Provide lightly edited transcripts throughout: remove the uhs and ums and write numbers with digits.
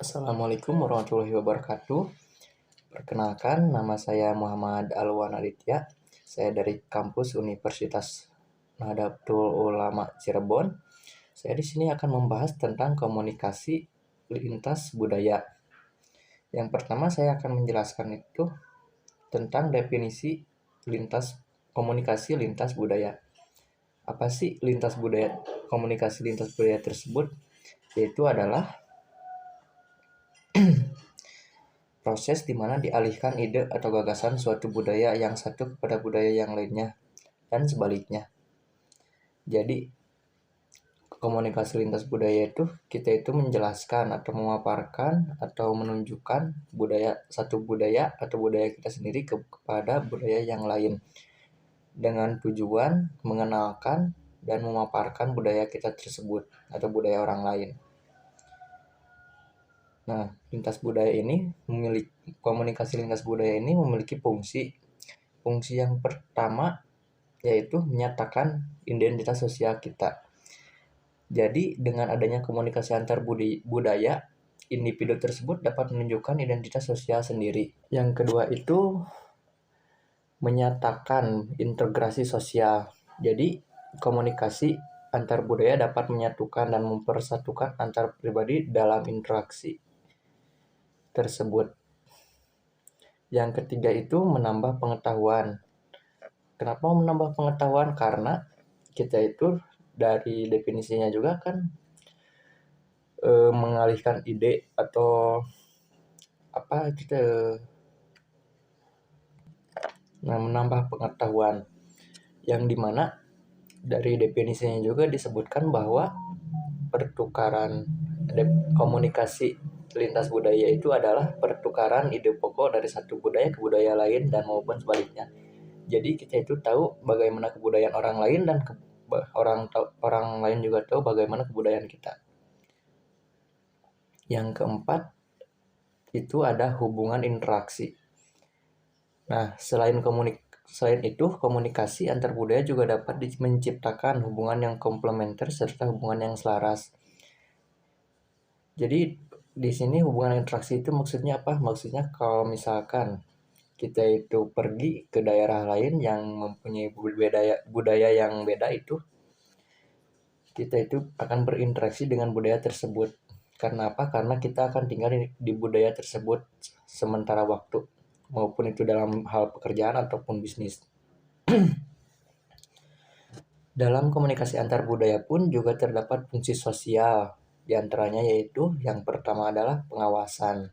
Assalamualaikum warahmatullahi wabarakatuh. Perkenalkan, nama saya Muhammad Alwan Aditya. Saya dari kampus Universitas Nahdlatul Ulama Cirebon. Saya di sini akan membahas tentang komunikasi lintas budaya. Yang pertama saya akan menjelaskan itu tentang definisi komunikasi lintas budaya. Apa sih lintas budaya? Komunikasi lintas budaya tersebut yaitu adalah proses di mana dialihkan ide atau gagasan suatu budaya yang satu kepada budaya yang lainnya dan sebaliknya. Jadi komunikasi lintas budaya itu kita itu menjelaskan atau memaparkan atau menunjukkan satu budaya atau budaya kita sendiri kepada budaya yang lain dengan tujuan mengenalkan dan memaparkan budaya kita tersebut atau budaya orang lain. Nah, komunikasi lintas budaya ini memiliki fungsi. Fungsi yang pertama yaitu menyatakan identitas sosial kita. Jadi, dengan adanya komunikasi antar budaya, individu tersebut dapat menunjukkan identitas sosial sendiri. Yang kedua itu menyatakan integrasi sosial. Jadi, komunikasi antar budaya dapat menyatukan dan mempersatukan antar pribadi dalam interaksi tersebut. Yang ketiga itu menambah pengetahuan. Kenapa menambah pengetahuan? Karena kita itu dari definisinya juga kan mengalihkan ide atau menambah pengetahuan, yang dimana dari definisinya juga disebutkan bahwa pertukaran komunikasi lintas budaya itu adalah pertukaran ide pokok dari satu budaya ke budaya lain dan maupun sebaliknya. Jadi kita itu tahu bagaimana kebudayaan orang lain dan orang lain juga tahu bagaimana kebudayaan kita. Yang keempat itu ada hubungan interaksi. Nah, selain itu komunikasi antar budaya juga dapat menciptakan hubungan yang komplementer serta hubungan yang selaras. Jadi di sini hubungan interaksi itu maksudnya apa? Maksudnya kalau misalkan kita itu pergi ke daerah lain yang mempunyai budaya yang beda, itu kita itu akan berinteraksi dengan budaya tersebut. Karena apa? Karena kita akan tinggal di budaya tersebut sementara waktu, maupun itu dalam hal pekerjaan ataupun bisnis. Dalam komunikasi antar budaya pun juga terdapat fungsi sosial. Di antaranya yaitu yang pertama adalah pengawasan.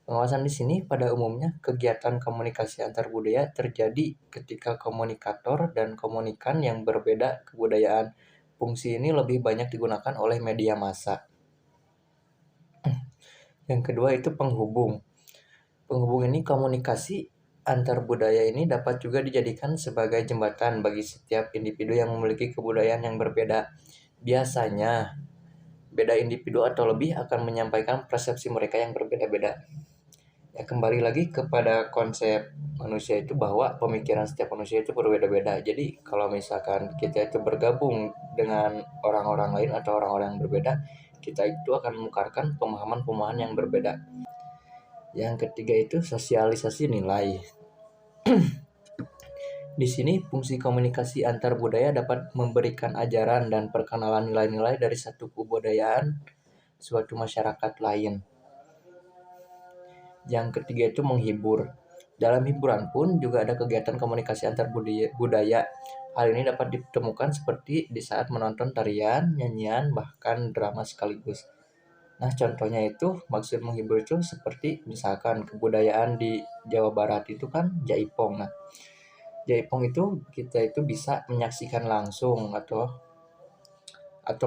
Pengawasan di sini pada umumnya kegiatan komunikasi antar budaya terjadi ketika komunikator dan komunikan yang berbeda kebudayaan. Fungsi ini lebih banyak digunakan oleh media massa. Yang kedua itu penghubung. Penghubung ini komunikasi antar budaya ini dapat juga dijadikan sebagai jembatan bagi setiap individu yang memiliki kebudayaan yang berbeda. Biasanya beda individu atau lebih akan menyampaikan persepsi mereka yang berbeda-beda. Ya, kembali lagi kepada konsep manusia itu bahwa pemikiran setiap manusia itu berbeda-beda. Jadi kalau misalkan kita itu bergabung dengan orang-orang lain atau orang-orang yang berbeda, kita itu akan menukarkan pemahaman-pemahaman yang berbeda. Yang ketiga itu sosialisasi nilai. Di sini fungsi komunikasi antar budaya dapat memberikan ajaran dan perkenalan nilai-nilai dari satu kebudayaan suatu masyarakat lain. Yang ketiga itu menghibur. Dalam hiburan pun juga ada kegiatan komunikasi antar budaya. Hal ini dapat ditemukan seperti di saat menonton tarian, nyanyian, bahkan drama sekaligus. Nah, contohnya itu maksud menghibur itu seperti misalkan kebudayaan di Jawa Barat itu kan jaipong. Nah, jaipong itu kita itu bisa menyaksikan langsung atau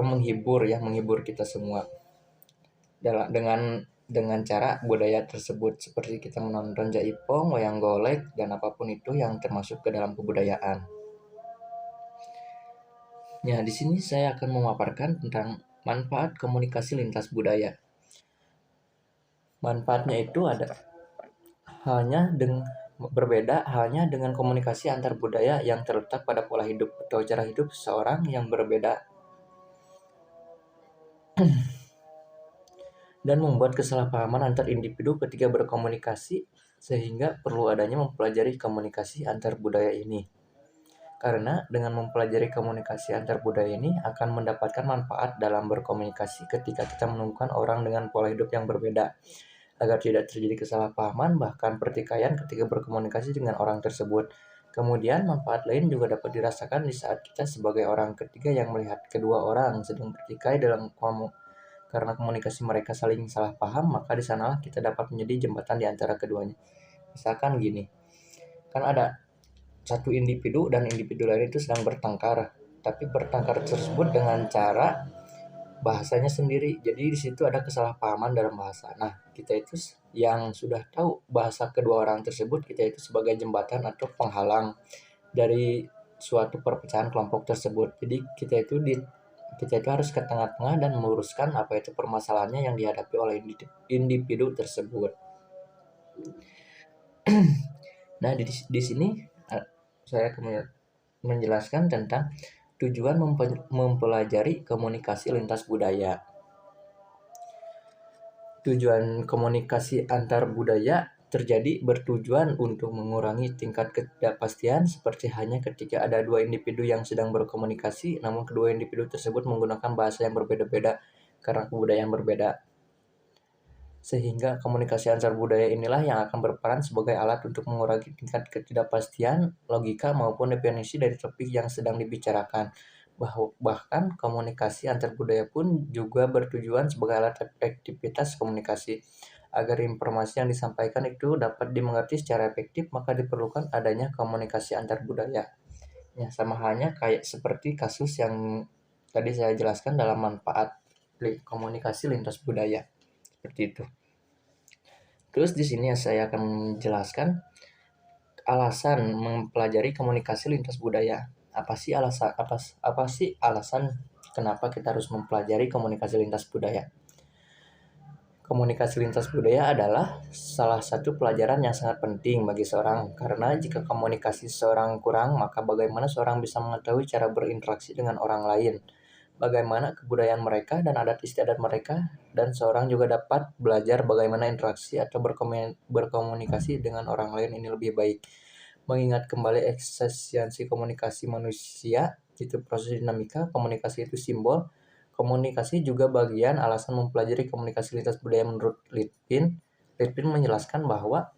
menghibur kita semua dengan cara budaya tersebut, seperti kita menonton jaipong, wayang golek, dan apapun itu yang termasuk ke dalam kebudayaan. Ya, di sini saya akan memaparkan tentang manfaat komunikasi lintas budaya. Manfaatnya itu berbeda hanya dengan komunikasi antar budaya yang terletak pada pola hidup atau cara hidup seseorang yang berbeda. dan membuat kesalahpahaman antar individu ketika berkomunikasi, sehingga perlu adanya mempelajari komunikasi antar budaya ini. Karena dengan mempelajari komunikasi antar budaya ini akan mendapatkan manfaat dalam berkomunikasi ketika kita menemukan orang dengan pola hidup yang berbeda, agar tidak terjadi kesalahpahaman bahkan pertikaian ketika berkomunikasi dengan orang tersebut. Kemudian manfaat lain juga dapat dirasakan di saat kita sebagai orang ketiga yang melihat kedua orang sedang bertikai karena komunikasi mereka saling salah paham, maka di sanalah kita dapat menjadi jembatan di antara keduanya. Misalkan gini, kan ada satu individu dan individu lain itu sedang bertengkar, tapi bertengkar tersebut dengan cara bahasanya sendiri. Jadi di situ ada kesalahpahaman dalam bahasa. Nah, kita itu yang sudah tahu bahasa kedua orang tersebut, kita itu sebagai jembatan atau penghalang dari suatu perpecahan kelompok tersebut. Jadi kita itu harus ke tengah-tengah dan meluruskan apa itu permasalahannya yang dihadapi oleh individu tersebut. Nah, di sini saya akan menjelaskan tentang tujuan mempelajari komunikasi lintas budaya. Tujuan komunikasi antar budaya terjadi bertujuan untuk mengurangi tingkat ketidakpastian seperti hanya ketika ada dua individu yang sedang berkomunikasi, namun kedua individu tersebut menggunakan bahasa yang berbeda-beda karena kebudayaan berbeda. Sehingga komunikasi antar budaya inilah yang akan berperan sebagai alat untuk mengurangi tingkat ketidakpastian, logika maupun definisi dari topik yang sedang dibicarakan. Bahkan komunikasi antar budaya pun juga bertujuan sebagai alat efektivitas komunikasi. Agar informasi yang disampaikan itu dapat dimengerti secara efektif, maka diperlukan adanya komunikasi antar budaya. Ya, sama halnya kayak seperti kasus yang tadi saya jelaskan dalam manfaat komunikasi lintas budaya. Seperti itu. Terus di sini saya akan menjelaskan alasan mempelajari komunikasi lintas budaya. Apa sih alasan kenapa kita harus mempelajari komunikasi lintas budaya? Komunikasi lintas budaya adalah salah satu pelajaran yang sangat penting bagi seorang, karena jika komunikasi seorang kurang, maka bagaimana seorang bisa mengetahui cara berinteraksi dengan orang lain, bagaimana kebudayaan mereka dan adat istiadat mereka, dan seorang juga dapat belajar bagaimana interaksi atau berkomunikasi dengan orang lain ini lebih baik. Mengingat kembali eksistensi komunikasi manusia, itu proses dinamika, komunikasi itu simbol. Komunikasi juga bagian alasan mempelajari komunikasi lintas budaya menurut Litpin. Litpin menjelaskan bahwa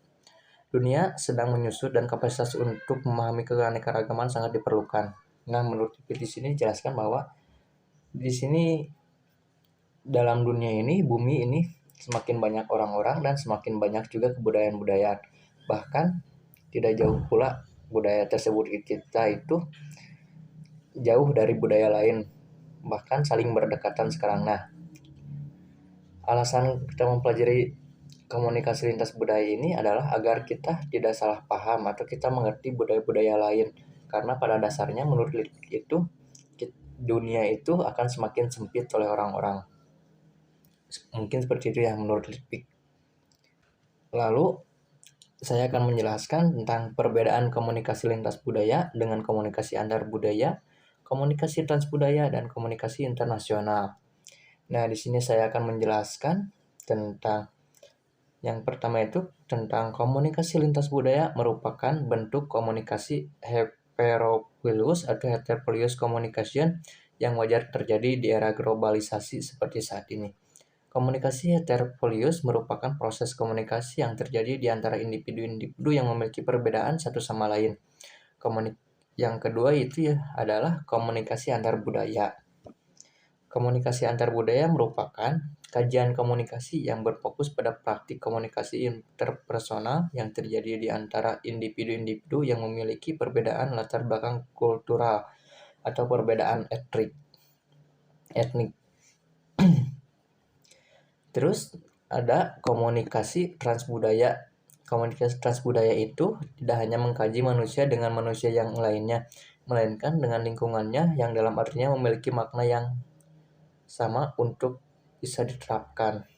dunia sedang menyusut dan kapasitas untuk memahami keanekaragaman sangat diperlukan. Nah, menurut Litpin di sini dijelaskan bahwa di sini dalam dunia ini, bumi ini semakin banyak orang-orang dan semakin banyak juga kebudayaan-budayaan. Bahkan tidak jauh pula budaya tersebut kita itu jauh dari budaya lain, bahkan saling berdekatan sekarang. Nah, alasan kita mempelajari komunikasi lintas budaya ini adalah agar kita tidak salah paham atau kita mengerti budaya-budaya lain. Karena pada dasarnya menurut itu dunia itu akan semakin sempit oleh orang-orang. Mungkin seperti itu ya menurut Lipik. Lalu saya akan menjelaskan tentang perbedaan komunikasi lintas budaya dengan komunikasi antar budaya, komunikasi transbudaya, dan komunikasi internasional. Nah, di sini saya akan menjelaskan tentang yang pertama itu tentang komunikasi lintas budaya merupakan bentuk komunikasi heterophilus atau heterophilus communication yang wajar terjadi di era globalisasi seperti saat ini. Komunikasi heterophilus merupakan proses komunikasi yang terjadi di antara individu-individu yang memiliki perbedaan satu sama lain. Yang kedua itu adalah komunikasi antar budaya. Komunikasi antar budaya merupakan kajian komunikasi yang berfokus pada praktik komunikasi interpersonal yang terjadi di antara individu-individu yang memiliki perbedaan latar belakang kultural atau perbedaan etnik. Terus ada komunikasi transbudaya. Komunikasi transbudaya itu tidak hanya mengkaji manusia dengan manusia yang lainnya, melainkan dengan lingkungannya yang dalam artinya memiliki makna yang sama untuk bisa diterapkan.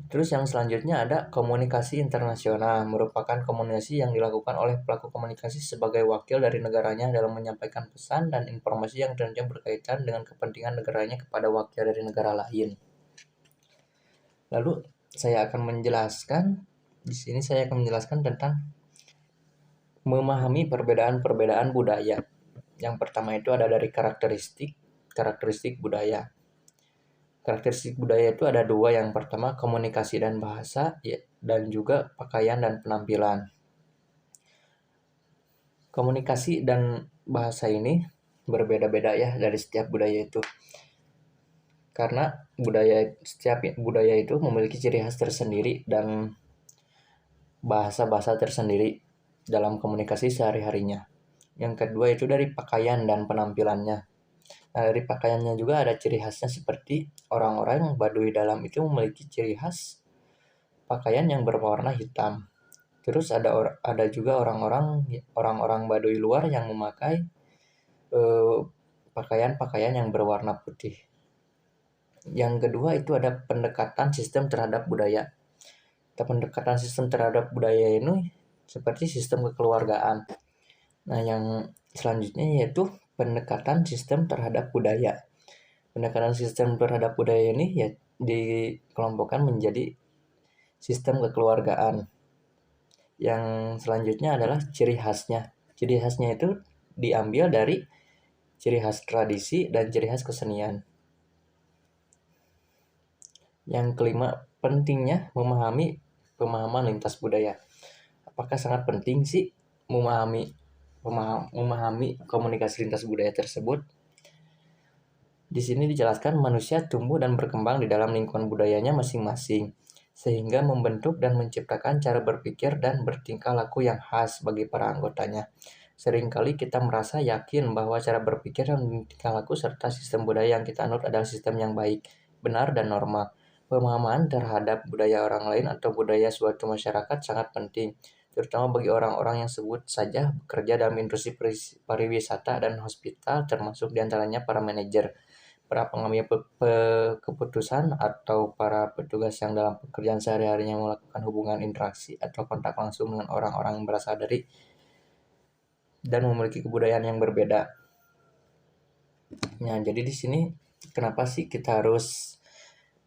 Terus yang selanjutnya ada komunikasi internasional, merupakan komunikasi yang dilakukan oleh pelaku komunikasi sebagai wakil dari negaranya dalam menyampaikan pesan dan informasi yang tentunya berkaitan dengan kepentingan negaranya kepada wakil dari negara lain. Lalu di sini saya akan menjelaskan tentang memahami perbedaan-perbedaan budaya. Yang pertama itu ada dari karakteristik budaya. Karakteristik budaya itu ada dua. Yang pertama komunikasi dan bahasa, ya, dan juga pakaian dan penampilan. Komunikasi dan bahasa ini berbeda-beda ya dari setiap budaya itu. Karena setiap budaya itu memiliki ciri khas tersendiri dan bahasa-bahasa tersendiri dalam komunikasi sehari-harinya. Yang kedua itu dari pakaian dan penampilannya. Nah, dari pakaiannya juga ada ciri khasnya, seperti orang-orang Baduy dalam itu memiliki ciri khas pakaian yang berwarna hitam. Terus ada juga orang-orang Baduy luar yang memakai pakaian-pakaian yang berwarna putih. Yang kedua itu ada pendekatan sistem terhadap budaya. Pendekatan sistem terhadap budaya ini seperti sistem kekeluargaan. Nah, yang selanjutnya yaitu pendekatan sistem terhadap budaya. Pendekatan sistem terhadap budaya ini ya dikelompokkan menjadi sistem kekeluargaan. Yang selanjutnya adalah ciri khasnya. Ciri khasnya itu diambil dari ciri khas tradisi dan ciri khas kesenian. Yang kelima, pentingnya pemahaman lintas budaya. Apakah sangat penting sih memahami komunikasi lintas budaya tersebut? Di sini dijelaskan manusia tumbuh dan berkembang di dalam lingkungan budayanya masing-masing, sehingga membentuk dan menciptakan cara berpikir dan bertingkah laku yang khas bagi para anggotanya. Seringkali kita merasa yakin bahwa cara berpikir dan tingkah laku serta sistem budaya yang kita anut adalah sistem yang baik, benar, dan normal. Pemahaman terhadap budaya orang lain atau budaya suatu masyarakat sangat penting, terutama bagi orang-orang yang sebut saja bekerja dalam industri pariwisata dan hospital, termasuk diantaranya para manajer, para pengambil keputusan, atau para petugas yang dalam pekerjaan sehari-harinya melakukan hubungan interaksi atau kontak langsung dengan orang-orang yang berasal dari dan memiliki kebudayaan yang berbeda. Nah, jadi di sini kenapa sih kita harus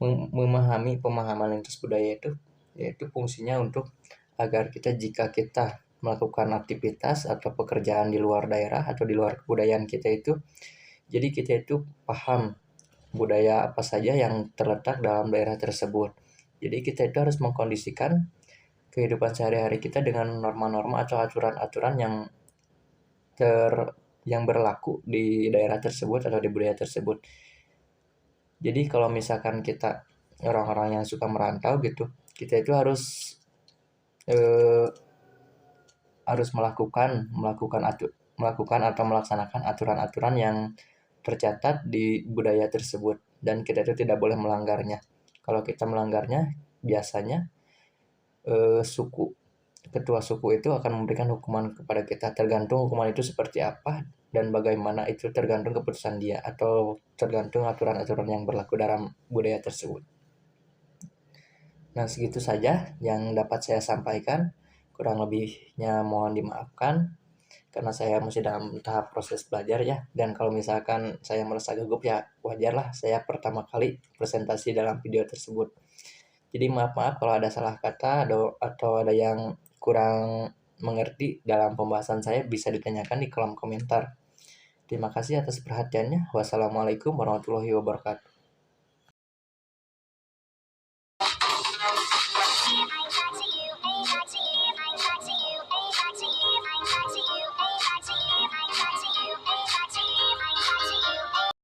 memahami pemahaman lintas budaya itu? Yaitu fungsinya untuk agar jika kita melakukan aktivitas atau pekerjaan di luar daerah atau di luar kebudayaan kita itu, jadi kita itu paham budaya apa saja yang terletak dalam daerah tersebut. Jadi kita itu harus mengkondisikan kehidupan sehari-hari kita dengan norma-norma atau aturan-aturan yang berlaku di daerah tersebut atau di budaya tersebut. Jadi kalau misalkan kita orang-orang yang suka merantau gitu, kita itu harus melakukan atau melaksanakan aturan-aturan yang tercatat di budaya tersebut, dan kita itu tidak boleh melanggarnya. Kalau kita melanggarnya, biasanya ketua suku itu akan memberikan hukuman kepada kita. Tergantung hukuman itu seperti apa dan bagaimana, itu tergantung keputusan dia atau tergantung aturan-aturan yang berlaku dalam budaya tersebut. Nah, segitu saja yang dapat saya sampaikan. Kurang lebihnya mohon dimaafkan karena saya masih dalam tahap proses belajar ya. Dan kalau misalkan saya merasa gugup, ya wajarlah, saya pertama kali presentasi dalam video tersebut. Jadi maaf kalau ada salah kata atau ada yang kurang mengerti dalam pembahasan saya, bisa ditanyakan di kolom komentar. Terima kasih atas perhatiannya. Wassalamualaikum warahmatullahi wabarakatuh.